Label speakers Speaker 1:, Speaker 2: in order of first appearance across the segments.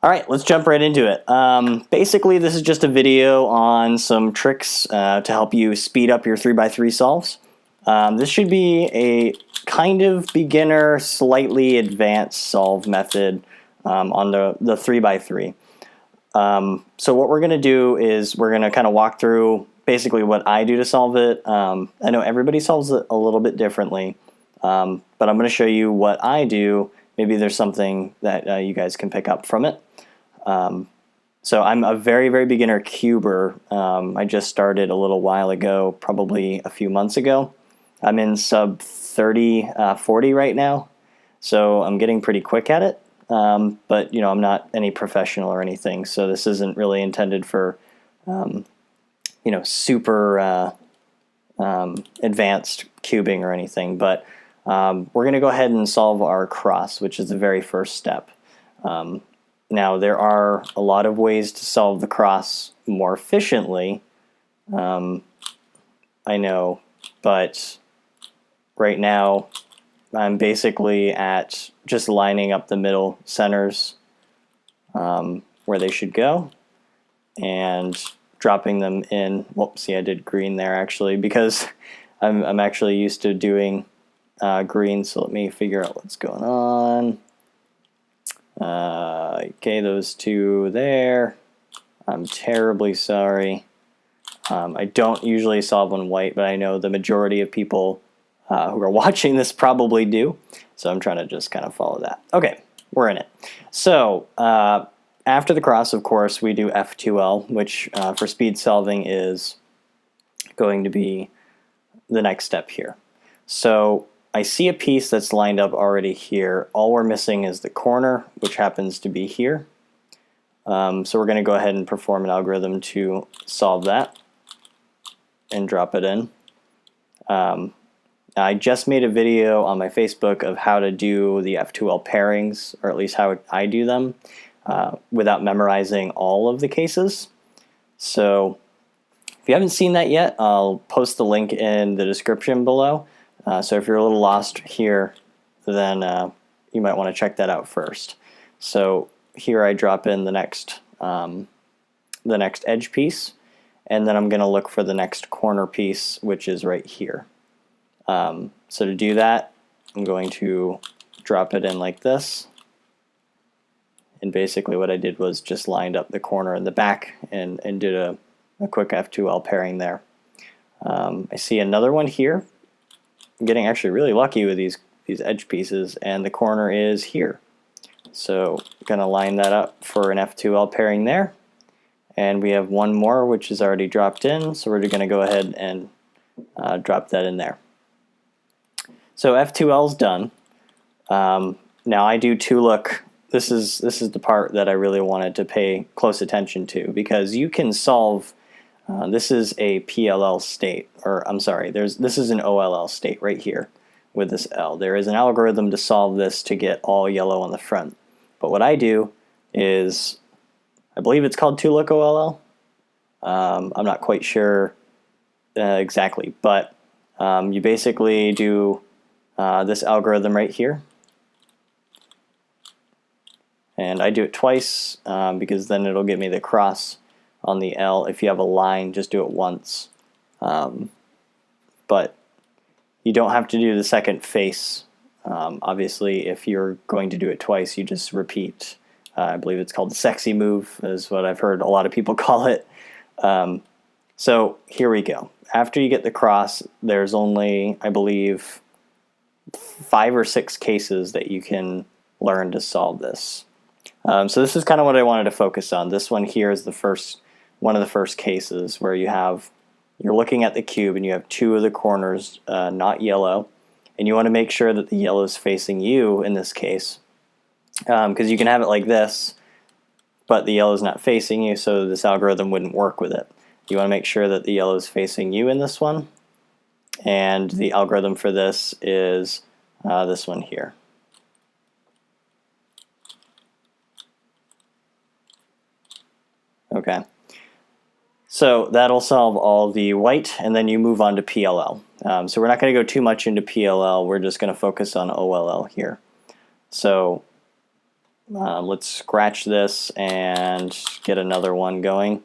Speaker 1: All right, let's jump right into it. Basically, this is just a video on some tricks to help you speed up your 3x3 solves. This should be a kind of beginner, slightly advanced solve method on the 3x3. So what we're going to do is we're going to kind of walk through basically what I do to solve it. I know everybody solves it a little bit differently, but I'm going to show you what I do. Maybe there's something that you guys can pick up from it. So I'm a very, very beginner cuber. I just started a little while ago, probably a few months ago. I'm in sub 30, 40 right now, so I'm getting pretty quick at it. But you know, I'm not any professional or anything, so this isn't really intended for you know, super advanced cubing or anything. But we're going to go ahead and solve our cross, which is the very first step. Now, there are a lot of ways to solve the cross more efficiently, I know, but right now I'm basically at just lining up the middle centers where they should go and dropping them in. Whoops, see, I did green there actually because I'm actually used to doing green, so let me figure out what's going on. Okay, those two there. I'm terribly sorry. I don't usually solve on white, but I know the majority of people who are watching this probably do. So I'm trying to just kind of follow that. Okay, we're in it. So after the cross, of course, we do F2L, which for speed solving is going to be the next step here. So I see a piece that's lined up already here. All we're missing is the corner, which happens to be here. So we're going to go ahead and perform an algorithm to solve that and drop it in. I just made a video on my Facebook of how to do the F2L pairings, or at least how I do them, without memorizing all of the cases. So if you haven't seen that yet, I'll post the link in the description below. So if you're a little lost here, then you might want to check that out first. So here I drop in the next edge piece, and then I'm going to look for the next corner piece, which is right here. So to do that, I'm going to drop it in like this. And basically what I did was just lined up the corner in the back and did a quick F2L pairing there. I see another one here. I'm getting actually really lucky with these edge pieces, and the corner is here. So I'm going to line that up for an F2L pairing there. And we have one more which is already dropped in, so we're going to go ahead and drop that in there. So F2L is done. Now I do 2-look. This is the part that I really wanted to pay close attention to, because you can solve. This is a PLL state, or I'm sorry, this is an OLL state right here with this L. There is an algorithm to solve this to get all yellow on the front. But what I do is, I believe it's called 2-look OLL. I'm not quite sure exactly, but you basically do this algorithm right here. And I do it twice because then it'll give me the cross on the L. If you have a line, just do it once. But you don't have to do the second face. Obviously, if you're going to do it twice, you just repeat. I believe it's called the sexy move, is what I've heard a lot of people call it. So here we go. After you get the cross, there's only, I believe, 5 or 6 cases that you can learn to solve this. So this is kind of what I wanted to focus on. This one here is one of the first cases where you're looking at the cube and you have 2 of the corners not yellow, and you want to make sure that the yellow is facing you in this case, because you can have it like this, but the yellow is not facing you, so this algorithm wouldn't work with it. You want to make sure that the yellow is facing you in this one, and the algorithm for this is this one here. Okay. So that'll solve all the white, and then you move on to PLL. So we're not going to go too much into PLL. We're just going to focus on OLL here. So let's scratch this and get another one going.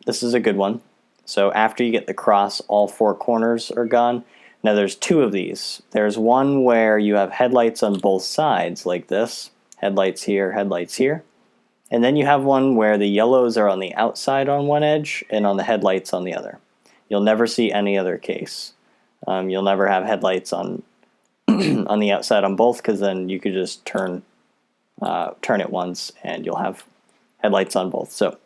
Speaker 1: This is a good one. So after you get the cross, all four corners are gone. Now there's two of these. There's one where you have headlights on both sides like this. Headlights here, headlights here. And then you have one where the yellows are on the outside on one edge and on the headlights on the other. You'll never see any other case. You'll never have headlights on on the outside on both, because then you could just turn it once and you'll have headlights on both. So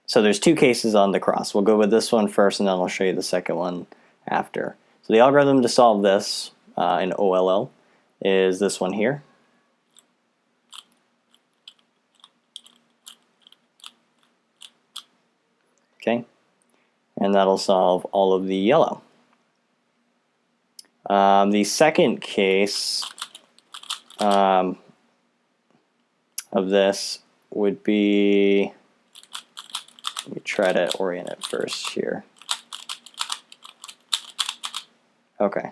Speaker 1: so there's two cases on the cross. We'll go with this one first, and then I'll show you the second one after. So the algorithm to solve this in OLL is this one here. Okay, and that'll solve all of the yellow. The second case of this would be, let me try to orient it first here. Okay,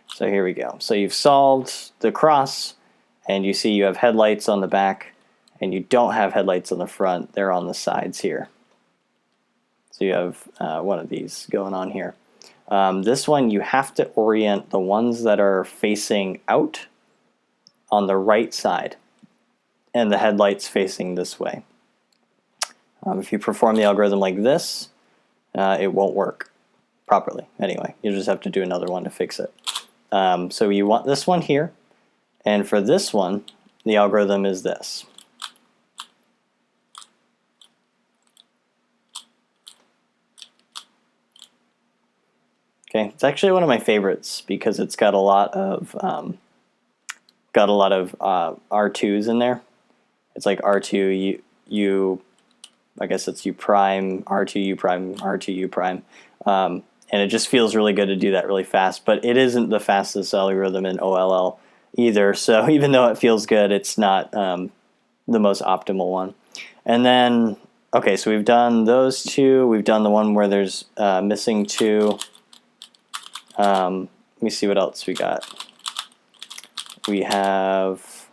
Speaker 1: so here we go. So you've solved the cross, and you see you have headlights on the back, and you don't have headlights on the front. They're on the sides here. So you have one of these going on here. This one, you have to orient the ones that are facing out on the right side, and the headlights facing this way. If you perform the algorithm like this, it won't work properly. Anyway, you just have to do another one to fix it. So you want this one here, and for this one, the algorithm is this. Okay, it's actually one of my favorites because it's got a lot of R2s in there. It's like R2 U, I guess it's U prime, R2 U prime, R2 U prime, and it just feels really good to do that really fast. But it isn't the fastest algorithm in OLL either. So even though it feels good, it's not the most optimal one. And then, okay, so we've done those two. We've done the one where there's missing two. Let me see what else we got. We have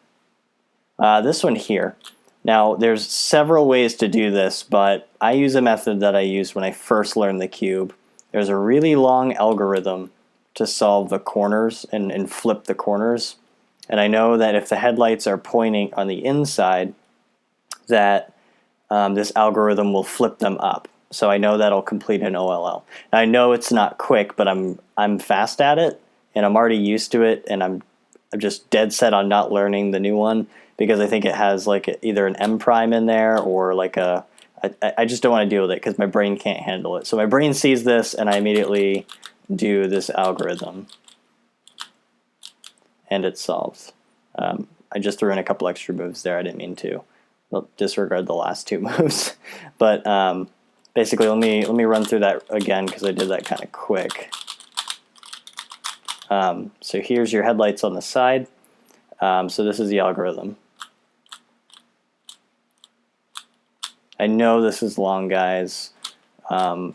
Speaker 1: this one here. Now, there's several ways to do this, but I use a method that I used when I first learned the cube. There's a really long algorithm to solve the corners and flip the corners. And I know that if the headlights are pointing on the inside, that this algorithm will flip them up. So I know that'll complete an OLL. And I know it's not quick, but I'm fast at it, and I'm already used to it, and I'm just dead set on not learning the new one because I think it has like either an M prime in there or like I just don't want to deal with it because my brain can't handle it. So my brain sees this, and I immediately do this algorithm, and it solves. I just threw in a couple extra moves there. I didn't mean to. I'll disregard the last two moves, but basically, let me run through that again because I did that kind of quick. So here's your headlights on the side. So this is the algorithm. I know this is long, guys, but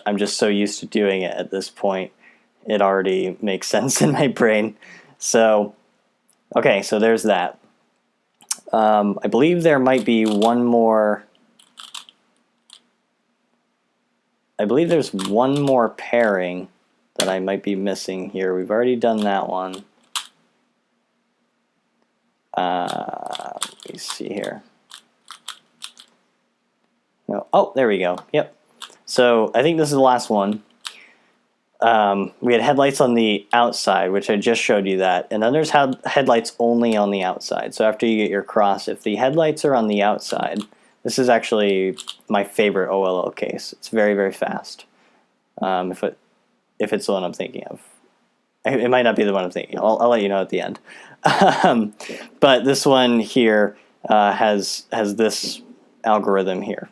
Speaker 1: I'm just so used to doing it at this point. It already makes sense in my brain. So, okay, so there's that. I believe there might be one more. I believe there's one more pairing that I might be missing here. We've already done that one. Let me see here. No. Oh, there we go. Yep. So I think this is the last one. We had headlights on the outside, which I just showed you that. And then there's headlights only on the outside. So after you get your cross, if the headlights are on the outside, this is actually my favorite OLL case. It's very, very fast. If it's the one I'm thinking of. It might not be the one I'm thinking of. I'll let you know at the end. But this one here has this algorithm here.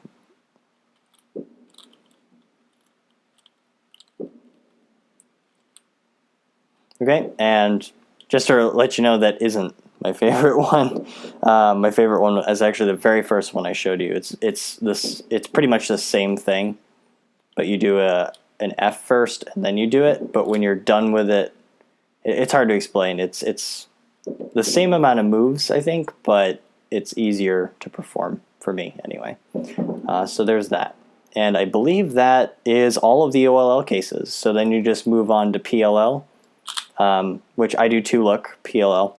Speaker 1: Okay, and just to let you know, that isn't my favorite one. My favorite one is actually the very first one I showed you. It's pretty much the same thing, but you do an F first and then you do it. But when you're done with it, it's hard to explain. It's the same amount of moves, I think, but it's easier to perform for me anyway. So there's that. And I believe that is all of the OLL cases. So then you just move on to PLL, which I do too, look, PLL.